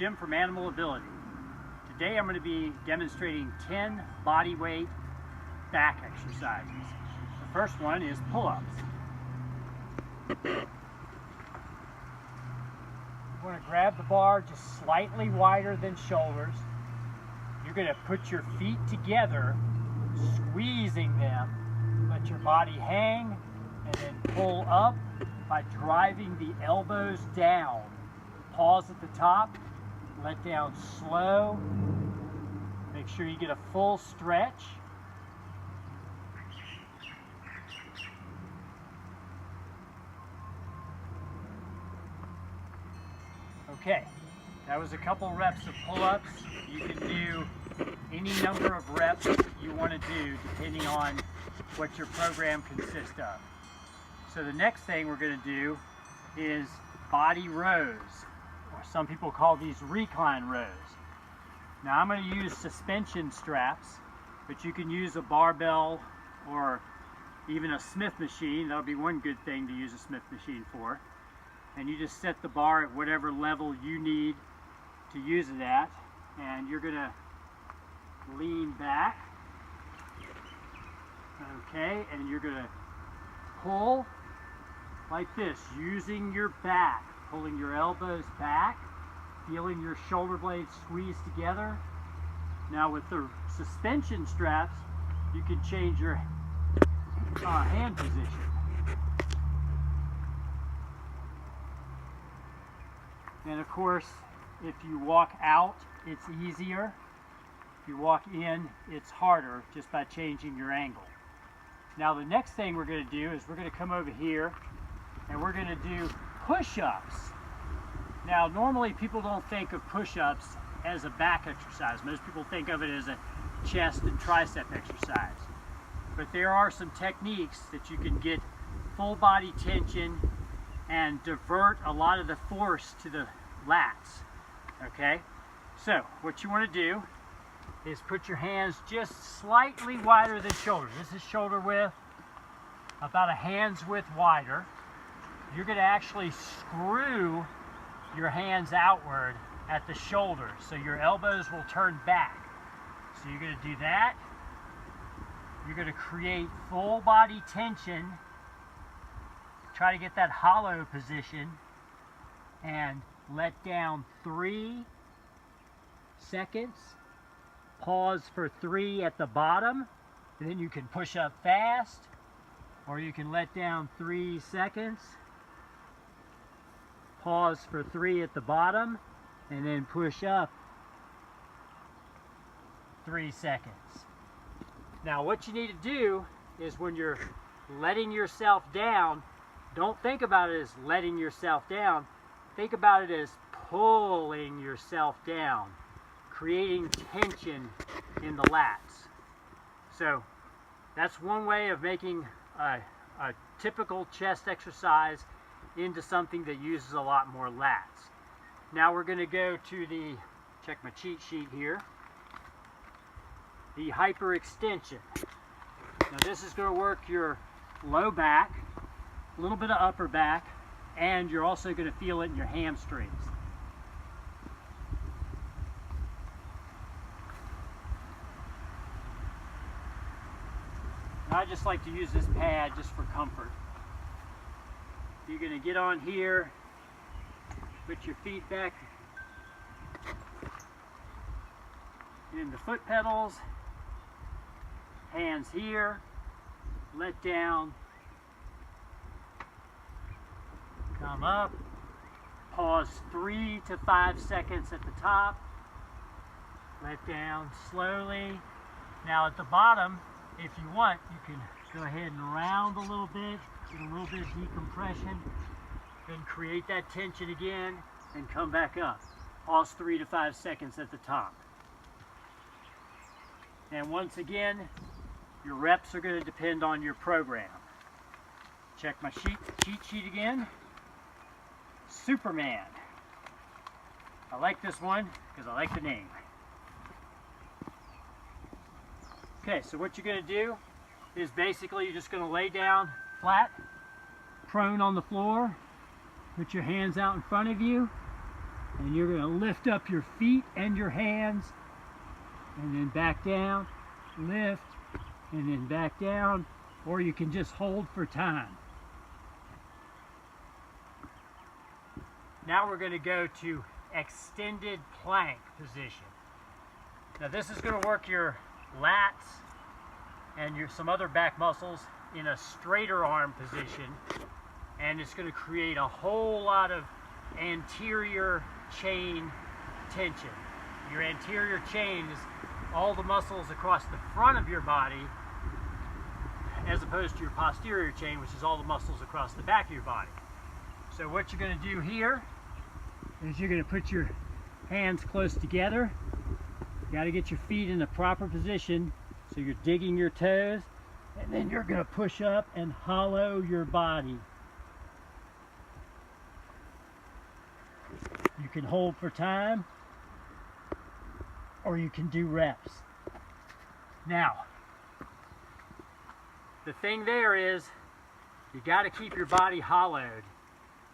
Jim from Animal Ability. Today I'm going to be demonstrating 10 body weight back exercises. The first one is pull-ups. You're going to grab the bar just slightly wider than shoulders. You're going to put your feet together, squeezing them, let your body hang, and then pull up by driving the elbows down. Pause at the top, let down slow. Make sure you get a full stretch. Okay, that was a couple reps of pull-ups. You can do any number of reps that you want to do depending on what your program consists of. So the next thing we're going to do is body rows, or some people call these recline rows. Now I'm going to use suspension straps, but you can use a barbell or even a Smith machine. That'll be one good thing to use a Smith machine for. And you just set the bar at whatever level you need to use it at, and you're going to lean back, okay, and you're going to pull like this, using your back, pulling your elbows back, feeling your shoulder blades squeeze together. Now with the suspension straps, you can change your hand position. And of course, if you walk out, it's easier. If you walk in, it's harder just by changing your angle. Now the next thing we're going to do is we're going to come over here and we're going to do push-ups. Now normally people don't think of push-ups as a back exercise. Most people think of it as a chest and tricep exercise. But there are some techniques that you can get full body tension and divert a lot of the force to the lats. Okay, so what you want to do is put your hands just slightly wider than shoulders. This is shoulder width, about a hand's width wider. You're going to actually screw your hands outward at the shoulders so your elbows will turn back. So you're going to do that. You're going to create full body tension. Try to get that hollow position and let down 3 seconds. Pause for 3 at the bottom, and then you can push up fast, or you can let down 3 seconds. Pause for 3 at the bottom, and then push up 3 seconds. Now what you need to do is when you're letting yourself down, don't think about it as letting yourself down. Think about it as pulling yourself down, creating tension in the lats. So that's one way of making a typical chest exercise into something that uses a lot more lats. Now we're going to go to the, check my cheat sheet here, the hyperextension. Now this is going to work your low back, a little bit of upper back, and you're also going to feel it in your hamstrings. And I just like to use this pad just for comfort. You're going to get on here, put your feet back in the foot pedals, hands here, let down, come up, pause 3 to 5 seconds at the top, let down slowly. Now at the bottom, if you want, you can go ahead and round a little bit, get a little bit of decompression, then create that tension again and come back up. Pause 3 to 5 seconds at the top. And once again, your reps are going to depend on your program. Check my cheat sheet again. Superman. I like this one because I like the name. Okay, so what you're going to do is basically you're just going to lay down flat, prone on the floor, put your hands out in front of you, And you're going to lift up your feet and your hands, and then back down, lift, and then back down, or you can just hold for time. Now we're going to go to extended plank position. Now this is going to work your lats and some other back muscles in a straighter arm position, and it's going to create a whole lot of anterior chain tension. Your anterior chain is all the muscles across the front of your body, as opposed to your posterior chain, which is all the muscles across the back of your body. So what you're going to do here is you're going to put your hands close together. You got to get your feet in the proper position so you're digging your toes, and then you're going to push up and hollow your body. You can hold for time, or you can do reps. Now, the thing there is, you got to keep your body hollowed.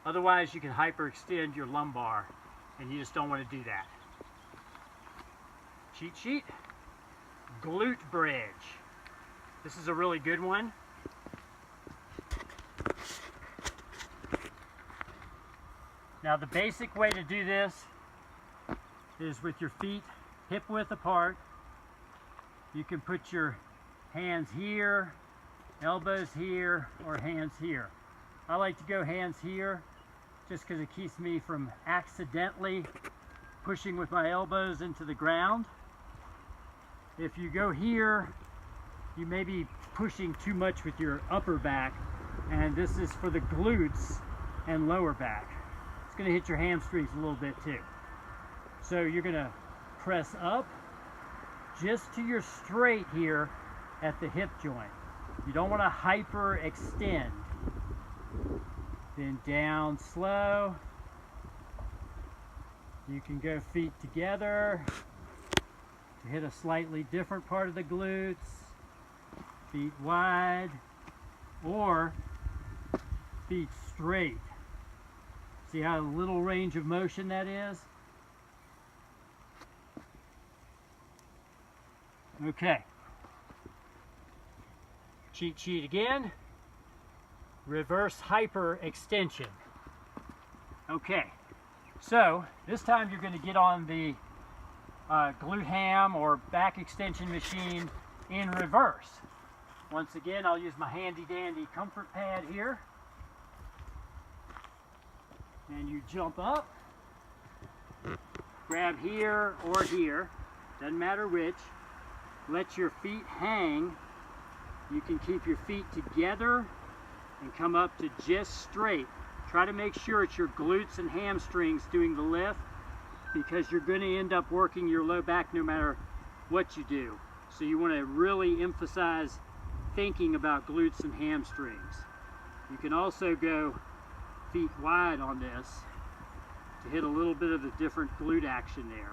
Otherwise, you can hyperextend your lumbar, and you just don't want to do that. Cheat sheet, glute bridge. This is a really good one. Now, the basic way to do this is with your feet hip width apart. You can put your hands here, elbows here, or hands here. I like to go hands here just because it keeps me from accidentally pushing with my elbows into the ground. If you go here, you may be pushing too much with your upper back, and this is for the glutes and lower back. It's going to hit your hamstrings a little bit too. So you're going to press up just to your straight here at the hip joint. You don't want to hyperextend. Then down slow. You can go feet together to hit a slightly different part of the glutes. Feet wide, or feet straight. See how little range of motion that is? Okay. Cheat sheet again. Reverse hyperextension. Okay, so this time you're going to get on the glute ham or back extension machine in reverse. Once again, I'll use my handy dandy comfort pad here. And you jump up, grab here or here, doesn't matter which. Let your feet hang. You can keep your feet together and come up to just straight. Try to make sure it's your glutes and hamstrings doing the lift, because you're going to end up working your low back no matter what you do. So you want to really emphasize thinking about glutes and hamstrings. You can also go feet wide on this to hit a little bit of the different glute action there.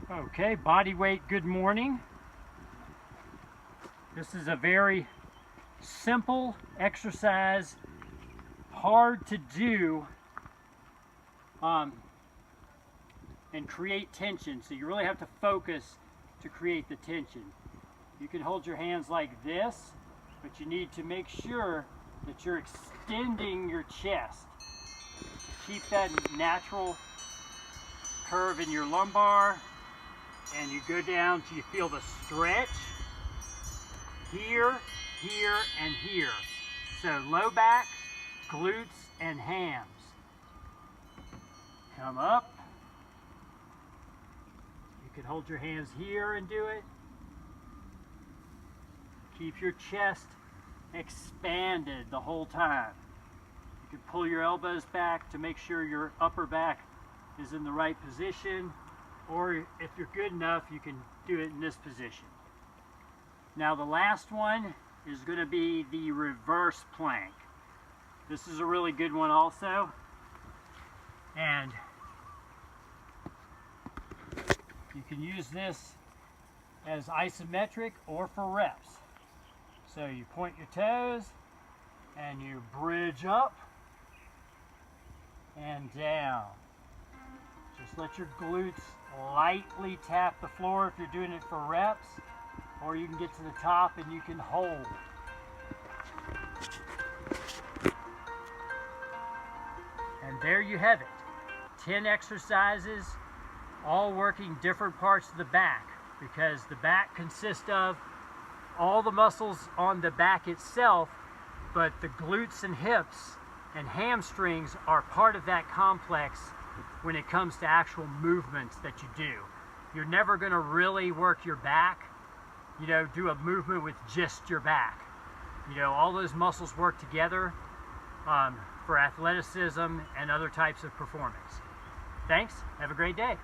Okay, body weight, good morning. This is a very simple exercise, hard to do, and create tension. So you really have to focus to create the tension. You can hold your hands like this, but you need to make sure that you're extending your chest to keep that natural curve in your lumbar. And you go down till you feel the stretch here, here, and here. So low back, glutes, and hams. Come up. You can hold your hands here and do it. Keep your chest expanded the whole time. You can pull your elbows back to make sure your upper back is in the right position. Or if you're good enough, you can do it in this position. Now the last one is going to be the reverse plank. This is a really good one also. And you can use this as isometric or for reps. So you point your toes and you bridge up and down. Just let your glutes lightly tap the floor if you're doing it for reps, or you can get to the top and you can hold. And there you have it. 10 exercises, all working different parts of the back, because the back consists of all the muscles on the back itself, but the glutes and hips and hamstrings are part of that complex when it comes to actual movements that you do. You're never going to really work your back, do a movement with just your back. All those muscles work together for athleticism and other types of performance. Thanks. Have a great day.